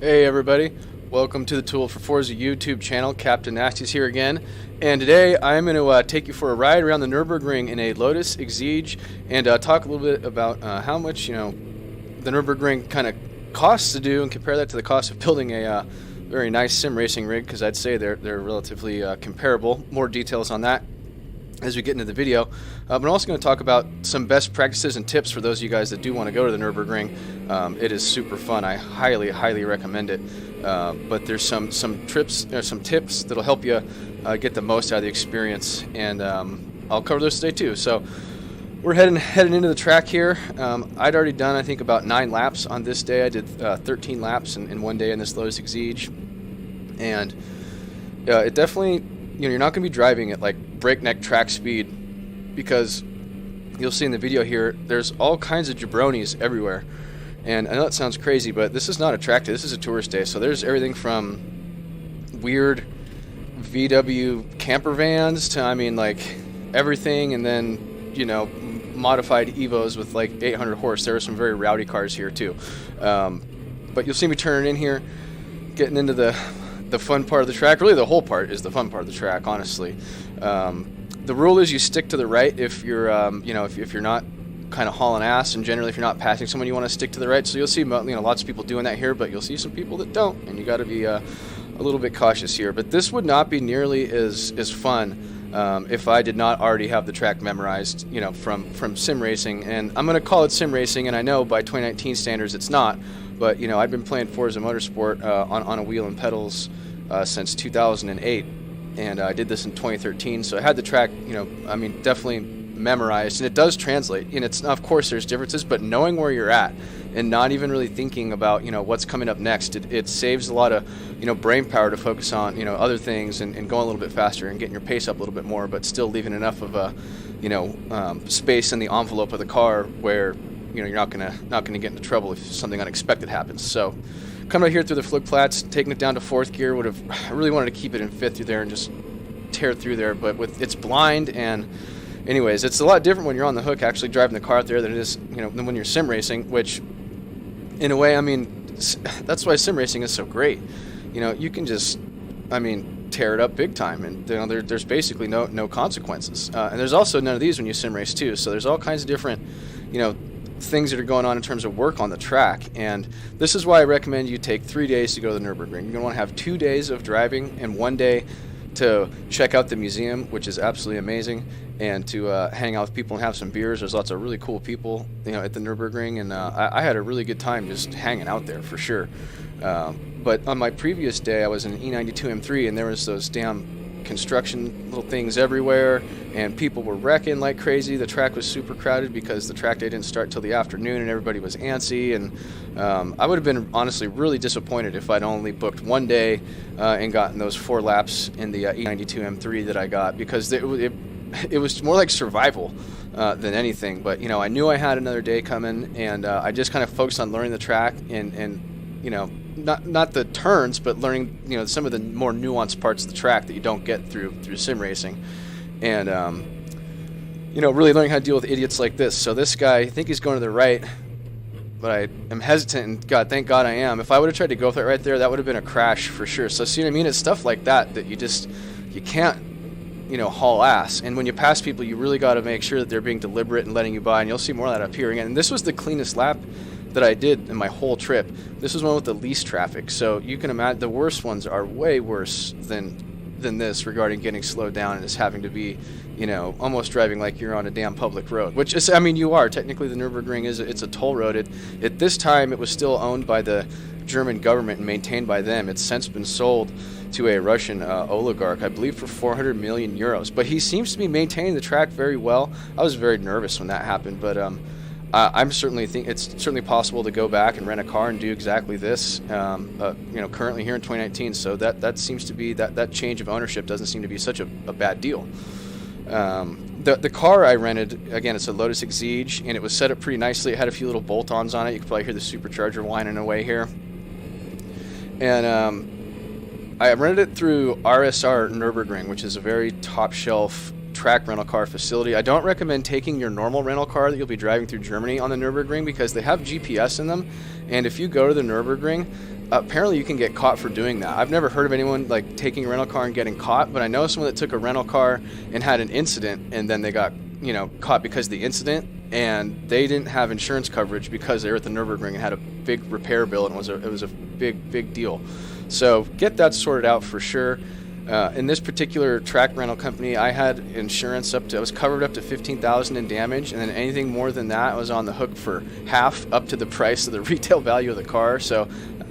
Hey everybody, welcome to the Tool for Forza YouTube channel. Captain Nasties here again, and today I'm going to take you for a ride around the Nurburgring in a Lotus Exige and talk a little bit about how much the Nurburgring kind of costs to do and compare that to the cost of building a very nice sim racing rig, because I'd say they're relatively comparable. More details on that as we get into the video. But I'm also going to talk about some best practices and tips for those of you guys that do want to go to the Nurburgring. It is super fun. I highly recommend it. But there's some tips that'll help you get the most out of the experience, and I'll cover those today too. So we're heading into the track here. I'd already done, I think, about 9 laps on this day. I did 13 laps in one day in this Lotus Exige, and it definitely, you're not going to be driving at like breakneck track speed, because you'll see in the video here there's all kinds of jabronis everywhere. And I know it sounds crazy, but this is not a track day, this is a tourist day. So there's everything from weird VW camper vans to, I mean, like everything, and then, modified Evos with like 800 horse. There are some very rowdy cars here too. But you'll see me turning in here, getting into the fun part of the track. Really, the whole part is the fun part of the track, honestly. The rule is you stick to the right if you're, if you're not kind of hauling ass, and generally if you're not passing someone, you want to stick to the right. So you'll see, lots of people doing that here, but you'll see some people that don't, and you got to be a little bit cautious here. But this would not be nearly as fun if I did not already have the track memorized, from sim racing. And I'm going to call it sim racing, and I know by 2019 standards it's not, but I've been playing Forza Motorsport on a wheel and pedals since 2008, and I did this in 2013, so I had the track, definitely memorized, and it does translate. And it's, of course, there's differences, but knowing where you're at and not even really thinking about what's coming up next, it saves a lot of brain power to focus on other things and going a little bit faster and getting your pace up a little bit more, but still leaving enough of a space in the envelope of the car where you're not gonna get into trouble if something unexpected happens. So coming out here through the Flugplatz, taking it down to 4th gear, I really wanted to keep it in 5th through there and just tear through there, but it's blind. And anyways, it's a lot different when you're on the hook actually driving the car out there than it is than when you're sim racing, which in a way, that's why sim racing is so great. You can just tear it up big time, and there's basically no consequences, and there's also none of these when you sim race too. So there's all kinds of different things that are going on in terms of work on the track, and this is why I recommend you take 3 days to go to the Nurburgring. You're going to want to have 2 days of driving and 1 day to check out the museum, which is absolutely amazing, and to hang out with people and have some beers. There's lots of really cool people at the Nurburgring, and I had a really good time just hanging out there for sure. But on my previous day I was in an E92 M3, and there was those damn construction little things everywhere, and people were wrecking like crazy. The track was super crowded because the track day didn't start till the afternoon, and everybody was antsy, and I would have been honestly really disappointed if I'd only booked 1 day and gotten those 4 laps in the E92 M3 that I got, because it was more like survival than anything. But I knew I had another day coming, and I just kind of focused on learning the track and not the turns, but learning some of the more nuanced parts of the track that you don't get through sim racing, and really learning how to deal with idiots like this. So this guy, I think he's going to the right, but I am hesitant, and thank God I am. If I would have tried to go for it right there, that would have been a crash for sure. So see what I mean? It's stuff like that you can't haul ass. And when you pass people, you really got to make sure that they're being deliberate and letting you by, and you'll see more of that up here again. And this was the cleanest lap that I did in my whole trip. This was one with the least traffic, so you can imagine the worst ones are way worse than this regarding getting slowed down and just having to be almost driving like you're on a damn public road, which is, you are technically. The Nürburgring it's a toll road. At this time it was still owned by the German government and maintained by them. It's since been sold to a Russian oligarch, I believe, for 400 million euros, but he seems to be maintaining the track very well. I was very nervous when that happened, but I'm certainly think it's certainly possible to go back and rent a car and do exactly this. Currently here in 2019, so that seems to be that change of ownership doesn't seem to be such a bad deal. The car I rented, again, it's a Lotus Exige, and it was set up pretty nicely. It had a few little bolt-ons on it. You could probably hear the supercharger whining away here. And I rented it through RSR Nurburgring, which is a very top-shelf track rental car facility. I don't recommend taking your normal rental car that you'll be driving through Germany on the Nürburgring, because they have GPS in them, and if you go to the Nürburgring, apparently you can get caught for doing that. I've never heard of anyone like taking a rental car and getting caught, but I know someone that took a rental car and had an incident, and then they got, you know, caught because of the incident, and they didn't have insurance coverage because they were at the Nurburgring and had a big repair bill, and it was a big deal. So get that sorted out for sure. In this particular track rental company, I had insurance I was covered up to $15,000 in damage, and then anything more than that, I was on the hook for half up to the price of the retail value of the car. So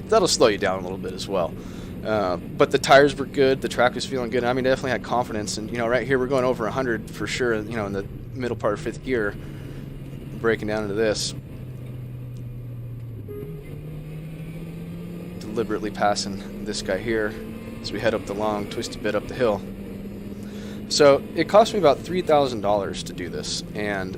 that'll slow you down a little bit as well. But the tires were good, the track was feeling good. I mean, definitely had confidence, and you know, right here we're going over 100 for sure. You know, in the middle part of fifth gear, breaking down into this, deliberately passing this guy here as we head up the long twisty bit up the hill. So it cost me about $3,000 to do this, and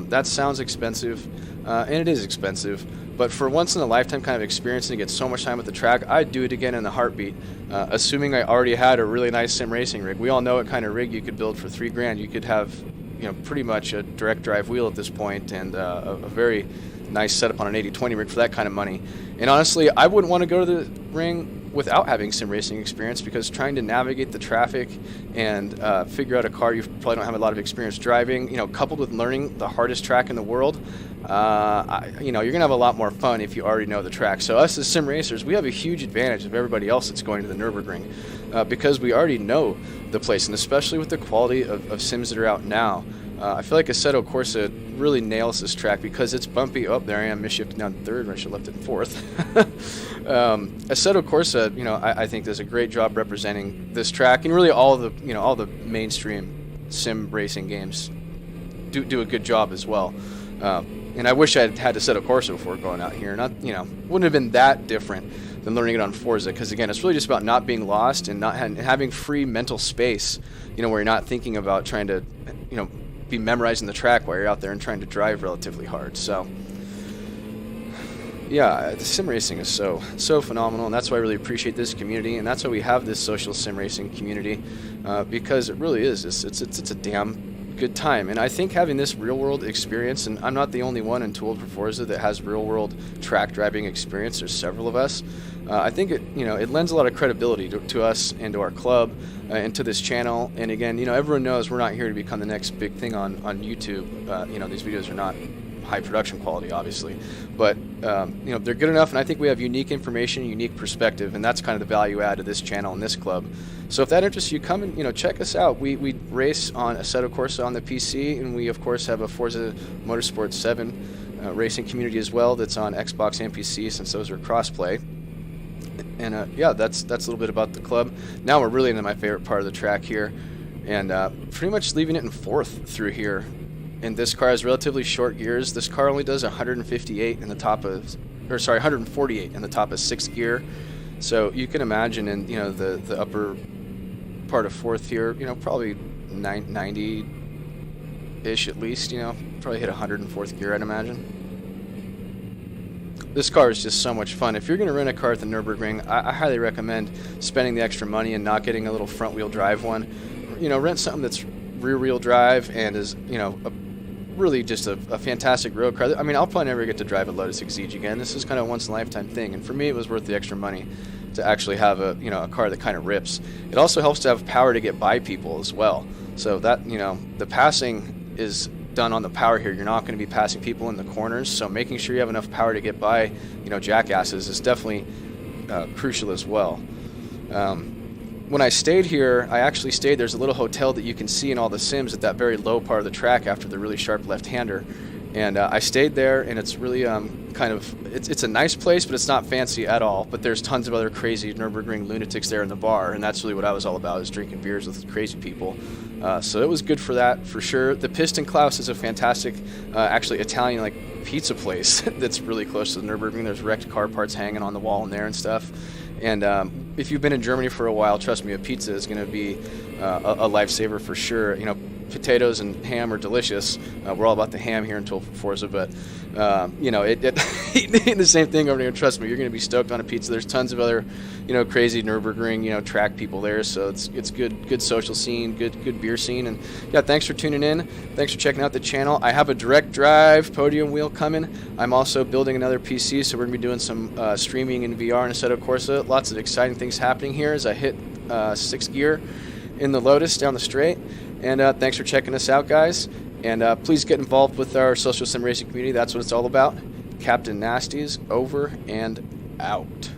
that sounds expensive, and it is expensive, but for once in a lifetime kind of experience and to get so much time with the track, I'd do it again in a heartbeat, assuming I already had a really nice sim racing rig. We all know what kind of rig you could build for $3,000. You could have, you know, pretty much a direct drive wheel at this point, and a very nice setup on an 80/20 rig for that kind of money. And honestly, I wouldn't want to go to the ring without having sim racing experience, because trying to navigate the traffic and figure out a car you probably don't have a lot of experience driving, you know, coupled with learning the hardest track in the world, you know, you're gonna have a lot more fun if you already know the track. So us as sim racers, we have a huge advantage of everybody else that's going to the Nurburgring, because we already know the place, and especially with the quality of sims that are out now. I feel like Assetto Corsa really nails this track because it's bumpy. Oh, there I am, misshifting down third. I should have left it in fourth. Assetto Corsa, you know, I think does a great job representing this track, and really all the, you know, all the mainstream sim racing games do a good job as well. And I wish I had Assetto Corsa before going out here. Not, you know, wouldn't have been that different than learning it on Forza, because again, it's really just about not being lost and not having free mental space. You know, where you're not thinking about trying to, you know, be memorizing the track while you're out there and trying to drive relatively hard. So yeah, the sim racing is so phenomenal, and that's why I really appreciate this community, and that's why we have this social sim racing community, because it really is, it's a damn good time. And I think having this real world experience, and I'm not the only one in Tooled for Forza that has real world track driving experience, there's several of us. I think it, you know, it lends a lot of credibility to us and to our club, and to this channel. And again, you know, everyone knows we're not here to become the next big thing on YouTube. You know, these videos are not high production quality, obviously, but you know, they're good enough, and I think we have unique information, unique perspective, and that's kind of the value add to this channel and this club. So if that interests you, come and, you know, check us out. We race on Assetto Corsa on the PC, and we of course have a Forza Motorsport 7 racing community as well that's on Xbox and PC, since those are crossplay. And yeah, that's a little bit about the club. Now we're really into my favorite part of the track here, and pretty much leaving it in fourth through here. And this car has relatively short gears. This car only does 158 in the top of, or sorry, 148 in the top of sixth gear. So you can imagine, in, you know, the upper part of fourth here, you know, probably 90-ish at least. You know, probably hit 100 in fourth gear, I'd imagine. This car is just so much fun. If you're going to rent a car at the Nürburgring, I highly recommend spending the extra money and not getting a little front-wheel drive one. You know, rent something that's rear-wheel drive and is, you know, really just a fantastic road car. I mean, I'll probably never get to drive a Lotus Exige again. This is kind of a once-in-a-lifetime thing, and for me, it was worth the extra money to actually have a, you know, a car that kind of rips. It also helps to have power to get by people as well. So that, you know, the passing is done on the power here. You're not going to be passing people in the corners, so making sure you have enough power to get by, you know, jackasses is definitely crucial as well. When I stayed here, I actually stayed, there's a little hotel that you can see in all the sims at that very low part of the track after the really sharp left-hander, and I stayed there, and it's really kind of, it's a nice place, but it's not fancy at all. But there's tons of other crazy Nürburgring lunatics there in the bar, and that's really what I was all about, is drinking beers with crazy people. So it was good for that, for sure. The Piston Klaus is a fantastic, actually Italian like pizza place that's really close to the Nürburgring. There's wrecked car parts hanging on the wall in there and stuff. And if you've been in Germany for a while, trust me, a pizza is going to be a lifesaver for sure. You know, potatoes and ham are delicious. We're all about the ham here in Tool for Forza, but you know, eating the same thing over here. Trust me, you're going to be stoked on a pizza. There's tons of other, you know, crazy Nurburgring, you know, track people there, so it's good social scene, good beer scene. And yeah, thanks for tuning in. Thanks for checking out the channel. I have a direct drive podium wheel coming. I'm also building another PC, so we're going to be doing some streaming in VR and Assetto Corsa. Lots of exciting things happening here as I hit 6th gear in the Lotus down the straight. And thanks for checking us out, guys. And please get involved with our social sim racing community. That's what it's all about. Captain Nasties, over and out.